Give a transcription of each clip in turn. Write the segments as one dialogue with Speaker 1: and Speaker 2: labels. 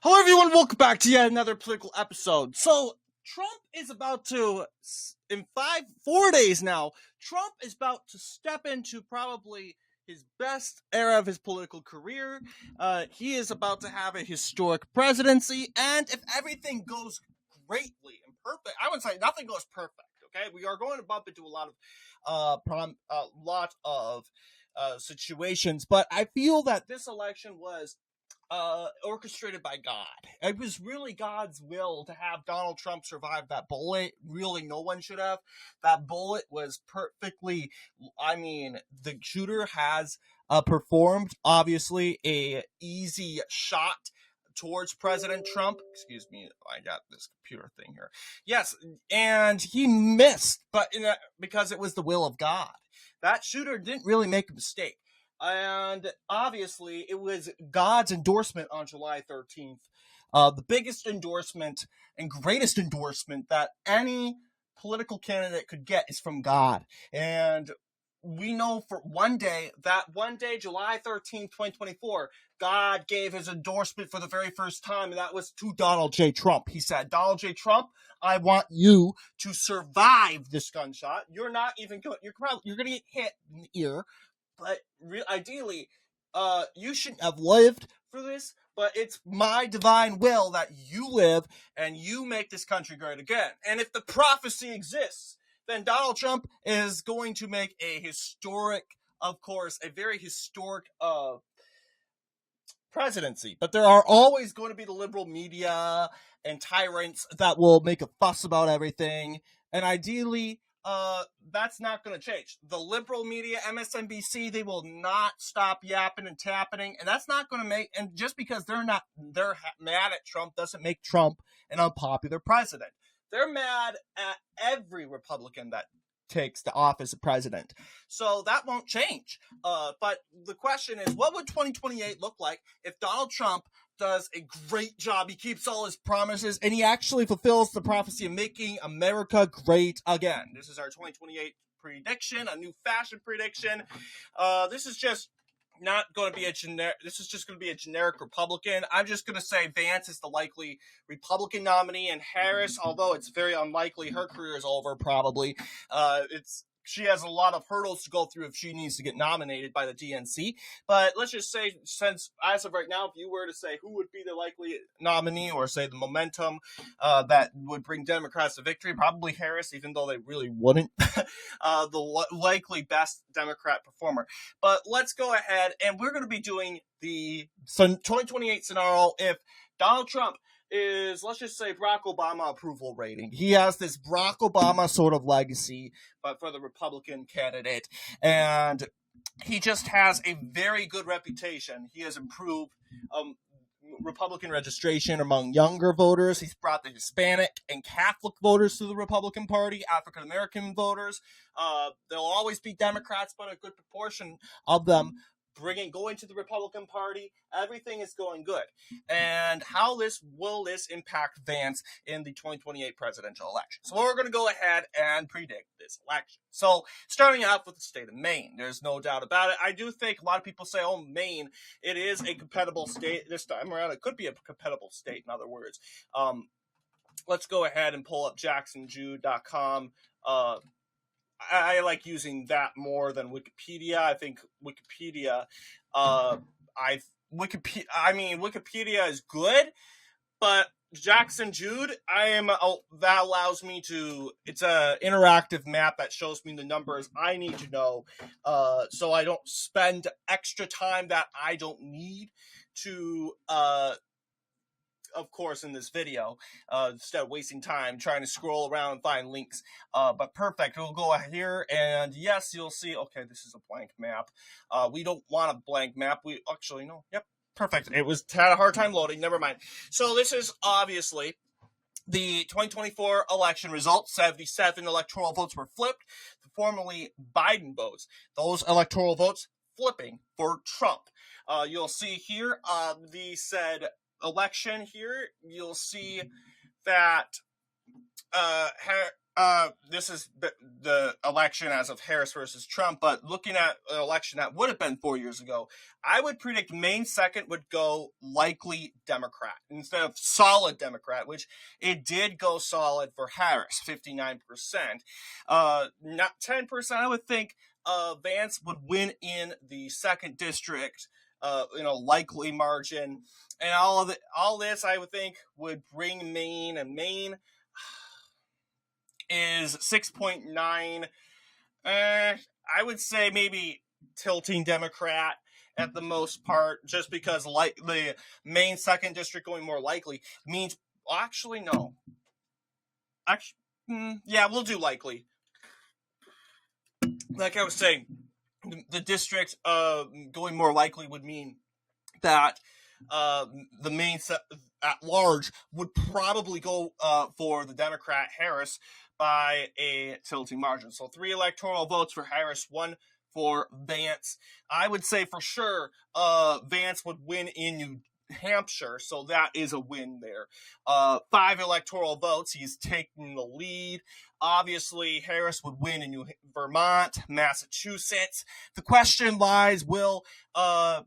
Speaker 1: Hello, everyone. Welcome back to yet another political episode. So, Trump is about to, in 4 days now, Trump is about to step into probably his best era of his political career. He is about to have a historic presidency, and if everything goes greatly and perfect, I would say nothing goes perfect. Okay, we are going to bump into a lot of situations, but I feel that this election was orchestrated by God. It was really God's will to have Donald Trump survive that bullet. Really, no one should have. That bullet was perfectly, the shooter has performed, obviously, a easy shot towards President Trump. Excuse me, I got this computer thing here. Yes, and he missed, but because it was the will of God. That shooter didn't really make a mistake. And obviously, it was God's endorsement on July 13th. The biggest endorsement and greatest endorsement that any political candidate could get is from God. And we know for one day, July 13th, 2024, God gave his endorsement for the very first time, and that was to Donald J. Trump. He said, Donald J. Trump, I want you to survive this gunshot. You're not even going, you're going to get hit in the ear. But ideally, you shouldn't have lived for this, but it's my divine will that you live and you make this country great again. And if the prophecy exists, then Donald Trump is going to make a historic, of course, a very historic presidency. But there are always going to be the liberal media and tyrants that will make a fuss about everything. And ideally, that's not going to change. The liberal media, MSNBC, they will not stop yapping and tapping, and that's not going to make. And just because they're mad at Trump doesn't make Trump an unpopular president. They're mad at every Republican that takes the office of president, so that won't change. But the question is, what would 2028 look like if Donald Trump does a great job? He keeps all his promises, and he actually fulfills the prophecy of making America great again. This is our 2028 prediction, a new fashion prediction. This is just not going to be this is just going to be a generic Republican. I'm just going to say Vance is the likely Republican nominee, and Harris, although it's very unlikely, her career is over probably. She has a lot of hurdles to go through if she needs to get nominated by the DNC. But let's just say, since as of right now, if you were to say who would be the likely nominee, or say the momentum that would bring Democrats to victory, probably Harris, even though they really wouldn't. The likely best Democrat performer. But let's go ahead, and we're going to be doing the 2028 scenario if Donald Trump is, let's just say, Barack Obama approval rating. He has this Barack Obama sort of legacy, but for the Republican candidate. And he just has a very good reputation. He has improved Republican registration among younger voters. He's brought the Hispanic and Catholic voters to the Republican Party, African American voters. There'll always be Democrats, but a good proportion of them going to the Republican Party. Everything is going good. And how will this impact Vance in the 2028 presidential election? So we're going to go ahead and predict this election. So starting out with the state of Maine, there's no doubt about it. I do think a lot of people say, oh, Maine, it is a compatible state this time around. It could be a compatible state, in other words. Let's go ahead and pull up jacksonjude.com. I like using that more than Wikipedia. I think Wikipedia, Wikipedia is good, but Jackson Jude, that allows me to. It's a interactive map that shows me the numbers I need to know, so I don't spend extra time that I don't need to. Of course, in this video, instead of wasting time trying to scroll around and find links. But perfect. We'll go here, and yes, you'll see, okay, this is a blank map. We don't want a blank map. We actually, no, yep, perfect. It had a hard time loading, never mind. So this is obviously the 2024 election results. 77 electoral votes were flipped, formerly Biden votes. Those electoral votes flipping for Trump. You'll see here, the said election here, you'll see that this is the election as of Harris versus Trump, but looking at an election that would have been 4 years ago, I would predict Maine second would go likely Democrat instead of solid Democrat, which it did go solid for Harris, 59%. Not 10%. I would think Vance would win in the second district, likely margin, and all this I would think would bring Maine, and Maine is 6.9. I would say maybe tilting Democrat at the most part, just because like the Maine second district going more likely means. Actually, no. Yeah, we'll do likely. Like I was saying, the district going more likely would mean that the Maine at large would probably go for the Democrat Harris by a tilting margin. So 3 electoral votes for Harris, 1 for Vance. I would say for sure Vance would win in New Hampshire, so that is a win there. 5 electoral votes, he's taking the lead. Obviously, Harris would win in Vermont, Massachusetts. The question lies, will the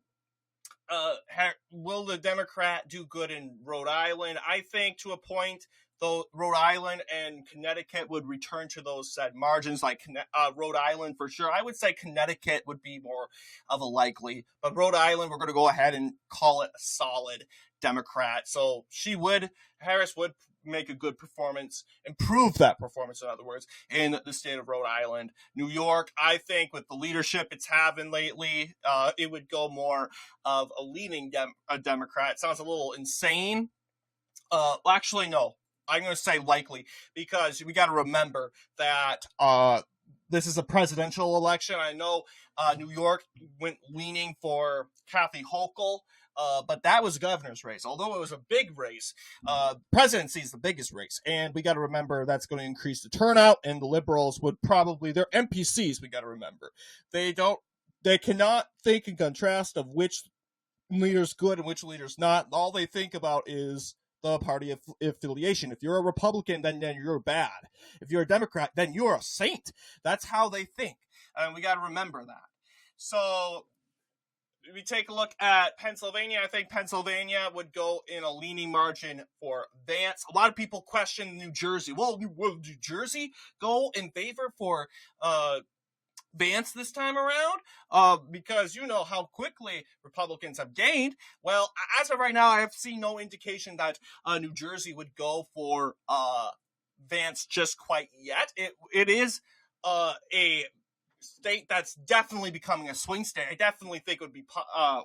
Speaker 1: Democrat do good in Rhode Island? I think to a point, though, Rhode Island and Connecticut would return to those said margins, like Rhode Island for sure. I would say Connecticut would be more of a likely, but Rhode Island, we're going to go ahead and call it a solid Democrat. So Harris would make a good performance, improve that performance, in other words, in the state of Rhode Island. New York, I think with the leadership it's having lately, it would go more of a leaning Democrat. It sounds a little insane. Actually, no. I'm going to say likely, because we got to remember that this is a presidential election. I know New York went leaning for Kathy Hochul, but that was a governor's race. Although it was a big race, presidency is the biggest race. And we got to remember that's going to increase the turnout, and the liberals would probably, they're NPCs, we got to remember. They cannot think and contrast of which leader's good and which leader's not. All they think about is the party affiliation. If you're a Republican, then you're bad. If you're a Democrat, then you're a saint. That's how they think. And we got to remember that. So we take a look at Pennsylvania. I think Pennsylvania would go in a leaning margin for Vance. A lot of people question New Jersey. Well, will New Jersey go in favor for Vance this time around, because you know how quickly Republicans have gained. Well, as of right now, I have seen no indication that New Jersey would go for Vance just quite yet. It is a state that's definitely becoming a swing state. I definitely think it would be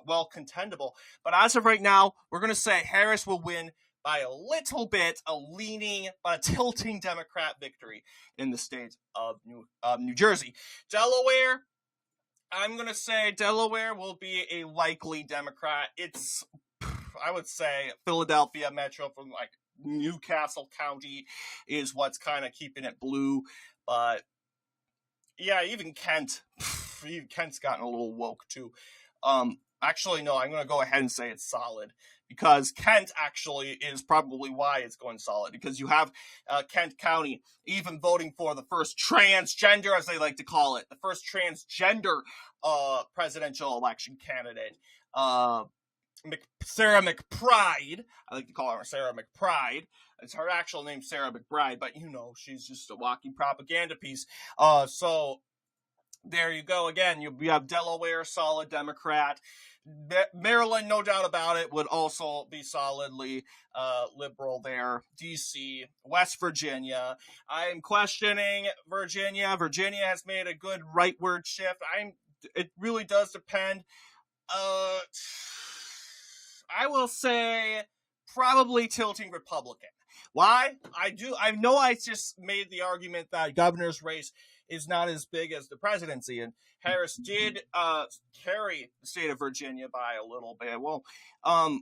Speaker 1: well contendable. But as of right now, we're going to say Harris will win by a little bit, a tilting Democrat victory in the state of New Jersey. Delaware, I'm going to say Delaware will be a likely Democrat. It's, I would say, Philadelphia Metro from like Newcastle County is what's kind of keeping it blue. But yeah, even Kent's gotten a little woke too. Actually, no, I'm going to go ahead and say it's solid, because Kent actually is probably why it's going solid, because you have Kent County even voting for the first transgender, as they like to call it, the first transgender presidential election candidate, Sarah McBride. I like to call her Sarah McBride. It's her actual name, Sarah McBride, but you know, she's just a walking propaganda piece. So there you go. Again, you have Delaware, solid Democrat. Maryland, no doubt about it, would also be solidly liberal there. D.C., West Virginia. I'm questioning Virginia. Virginia has made a good rightward shift. It really does depend. I will say probably tilting Republican. Why? I know I just made the argument that governor's race is not as big as the presidency, and Harris did carry the state of Virginia by a little bit. Well, I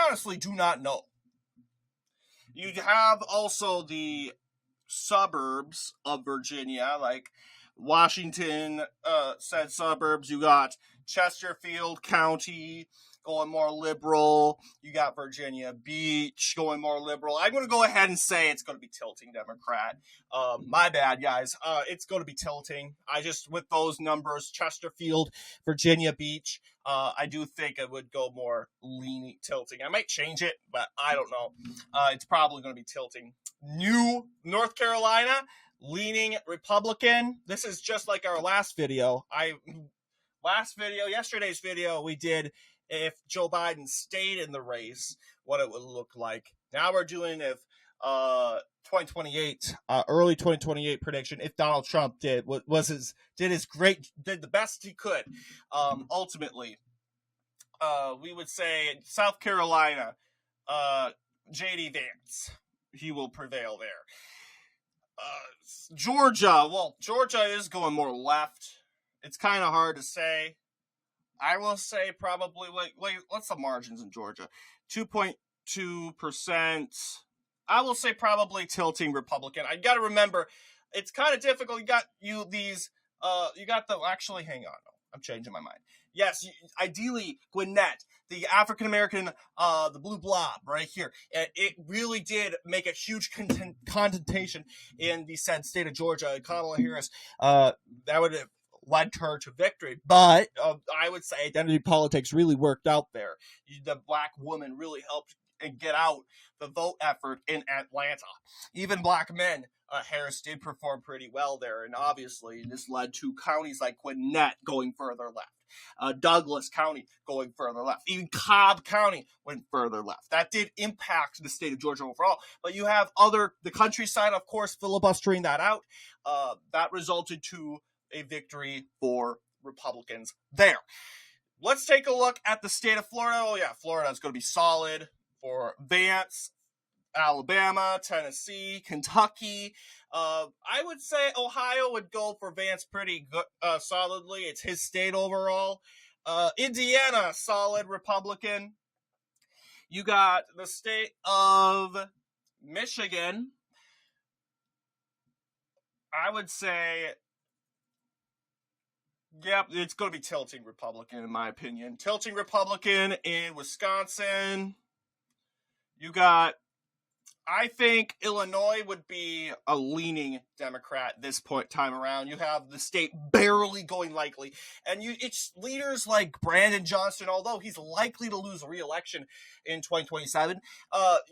Speaker 1: honestly do not know. You have also the suburbs of Virginia, like Washington said suburbs. You got Chesterfield County, going more liberal. You got Virginia Beach going more liberal. I'm going to go ahead and say it's going to be tilting Democrat. My bad, guys. It's going to be tilting. I just, with those numbers, Chesterfield, Virginia Beach, I do think it would go more leaning, tilting. I might change it, but I don't know. It's probably going to be tilting. New North Carolina, leaning Republican. This is just like our last video. Yesterday's video, we did if Joe Biden stayed in the race, what it would look like. Now we're doing if 2028, early 2028 prediction, if Donald Trump did the best he could. Ultimately, we would say South Carolina, J.D. Vance, he will prevail there. Georgia is going more left. It's kind of hard to say. I will say probably, what's the margins in Georgia? 2.2%. I will say probably tilting Republican. I got to remember, it's kind of difficult. Hang on. I'm changing my mind. Yes, ideally, Gwinnett, the African-American, the blue blob right here. It really did make a huge contentation in the said state of Georgia. Kamala Harris, that would have led her to victory. But I would say identity politics really worked out there. The black woman really helped get out the vote effort in Atlanta. Even black men, Harris did perform pretty well there. And obviously, this led to counties like Gwinnett going further left. Douglas County going further left. Even Cobb County went further left. That did impact the state of Georgia overall. But you have the countryside, of course, filibustering that out. That resulted to a victory for Republicans there. Let's take a look at the state of Florida. Oh, yeah, Florida is going to be solid for Vance. Alabama, Tennessee, Kentucky. I would say Ohio would go for Vance pretty good, solidly. It's his state overall. Indiana, solid Republican. You got the state of Michigan. I would say, yep, it's going to be tilting Republican in my opinion. Tilting Republican in Wisconsin. You got, I think Illinois would be a leaning Democrat this time around. You have the state barely going likely. And it's leaders like Brandon Johnson, although he's likely to lose re-election in 2027.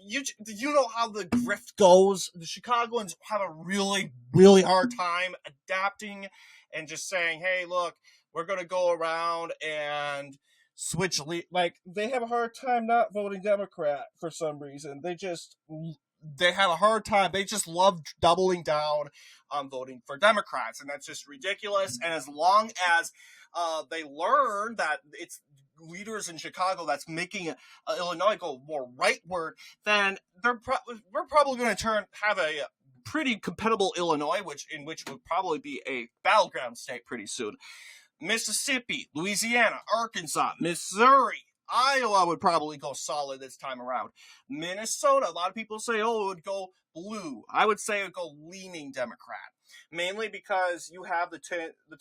Speaker 1: You know how the grift goes. The Chicagoans have a really, really hard time adapting and just saying, hey, look, we're going to go around and switch. They have a hard time not voting Democrat for some reason. They have a hard time. They just love doubling down on voting for Democrats, and that's just ridiculous. And as long as they learn that it's leaders in Chicago that's making Illinois go more rightward, then we're probably going to have a pretty compatible Illinois, which would probably be a battleground state pretty soon. Mississippi, Louisiana, Arkansas, Missouri, Iowa would probably go solid this time around. Minnesota, a lot of people say, it would go blue. I would say it would go leaning Democrat, mainly because you have the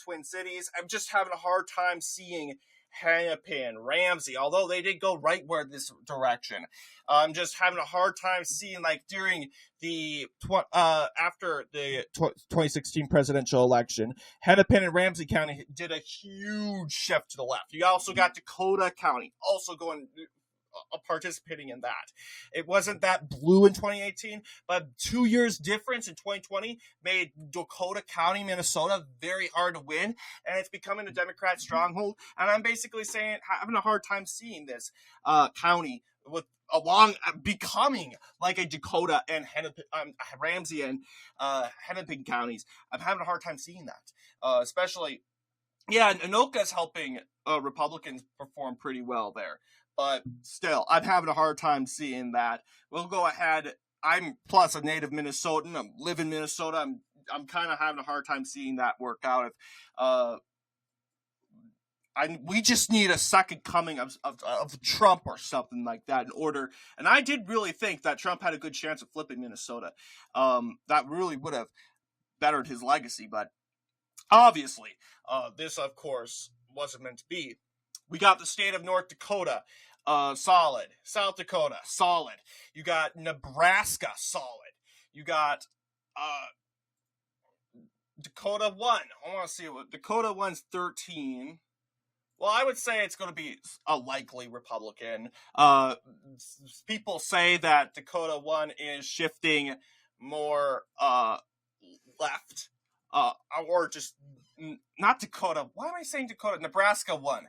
Speaker 1: Twin Cities. I'm just having a hard time seeing Hennepin, Ramsey, although they did go rightward this direction. I'm just having a hard time seeing, during the after the 2016 presidential election, Hennepin and Ramsey County did a huge shift to the left. You also got Dakota County also participating in that. It wasn't that blue in 2018, but 2 years difference in 2020 made Dakota County, Minnesota very hard to win, and it's becoming a Democrat stronghold. And I'm basically saying, having a hard time seeing this county becoming like a Dakota and Ramsey and Hennepin counties. I'm having a hard time seeing that, especially, Anoka's helping Republicans perform pretty well there. But still, I'm having a hard time seeing that. We'll go ahead. I'm plus a native Minnesotan. I live in Minnesota. I'm kind of having a hard time seeing that work out. We just need a second coming of Trump or something like that in order. And I did really think that Trump had a good chance of flipping Minnesota. That really would have bettered his legacy. But obviously, this, of course, wasn't meant to be. We got the state of North Dakota, solid. South Dakota, solid. You got Nebraska, solid. You got Dakota 1. I want to see what Dakota 1's 13. Well, I would say it's going to be a likely Republican. People say that Dakota 1 is shifting more left. Or just not Dakota. Why am I saying Dakota? Nebraska 1.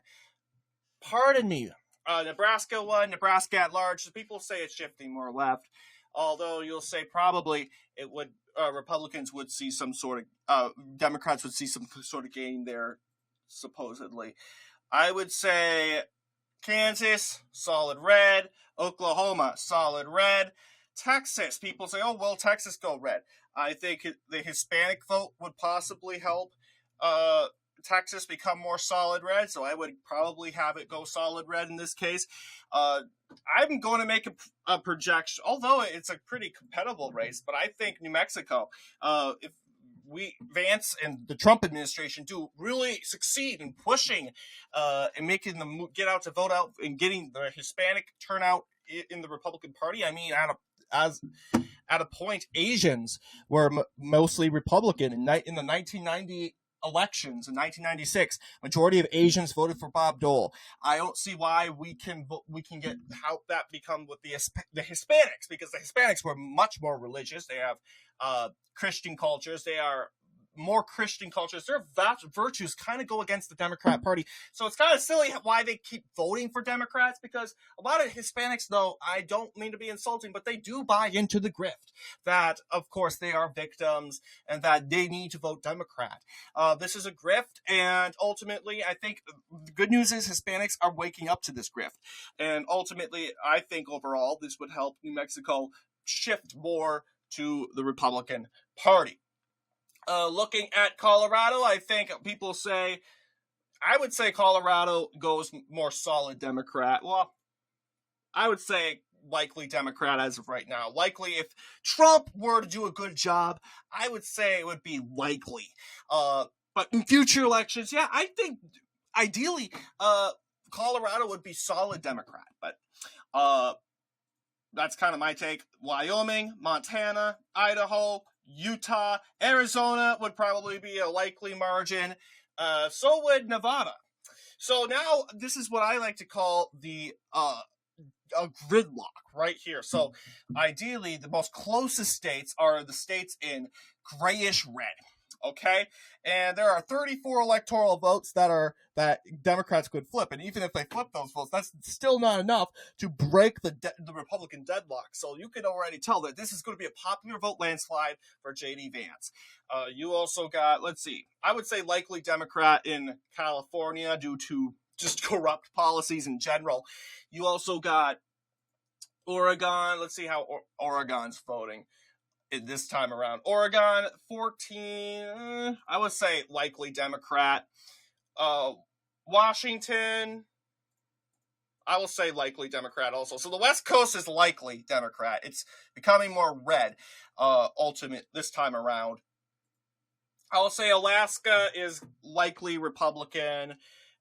Speaker 1: Pardon me. Nebraska 1, Nebraska at large. People say it's shifting more left. Although you'll say probably it would, Republicans would see some sort of, Democrats would see some sort of gain there, supposedly. I would say Kansas, solid red. Oklahoma, solid red. Texas, people say, oh, well, Texas go red. I think the Hispanic vote would possibly help Texas become more solid red, so I would probably have it go solid red in this case. I'm going to make a projection, although it's a pretty competitive race, but I think New Mexico, if Vance and the Trump administration do really succeed in pushing and making them get out to vote out and getting the Hispanic turnout in the Republican Party. I mean, at a point, Asians were mostly Republican in the 1990 elections in 1996. Majority of Asians voted for Bob Dole. I don't see why we can get how that become with the Hispanics, because the Hispanics were much more religious. They have Christian cultures. They are more Christian cultures. Their virtues kind of go against the Democrat Party. So it's kind of silly why they keep voting for Democrats, because a lot of Hispanics, though, I don't mean to be insulting, but they do buy into the grift that, of course, they are victims and that they need to vote Democrat. This is a grift, and ultimately, I think the good news is Hispanics are waking up to this grift. And ultimately, I think overall, this would help New Mexico shift more to the Republican Party. Looking at Colorado, I think people say, I would say Colorado goes more solid Democrat. Well, I would say likely Democrat as of right now. Likely, if Trump were to do a good job, I would say it would be likely. But in future elections, yeah, I think ideally Colorado would be solid Democrat. But that's kind of my take. Wyoming, Montana, Idaho, Utah, Arizona would probably be a likely margin. So would Nevada. So now this is what I like to call the a gridlock right here. So ideally, the most closest states are the states in grayish red. Okay, and there are 34 electoral votes that Democrats could flip, and even if they flip those votes, that's still not enough to break the Republican deadlock. So you can already tell that this is going to be a popular vote landslide for J.D. Vance. You also got, let's see, I would say likely Democrat in California due to just corrupt policies in general. You also got Oregon. Let's see how Oregon's voting this time around. Oregon, 14, I would say likely Democrat. Washington, I will say likely Democrat also. So the West Coast is likely Democrat. It's becoming more red, ultimate this time around. I will say Alaska is likely Republican,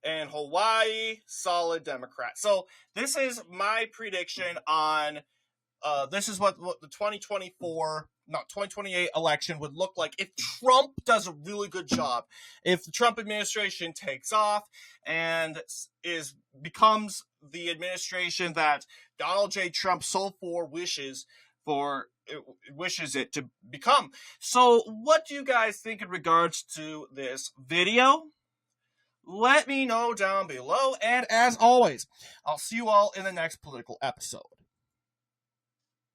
Speaker 1: and Hawaii, solid Democrat. So this is my prediction on this is what the 2028 election would look like if Trump does a really good job. If the Trump administration takes off and becomes the administration that Donald J. Trump so wishes it to become. So what do you guys think in regards to this video? Let me know down below, and as always, I'll see you all in the next political episode.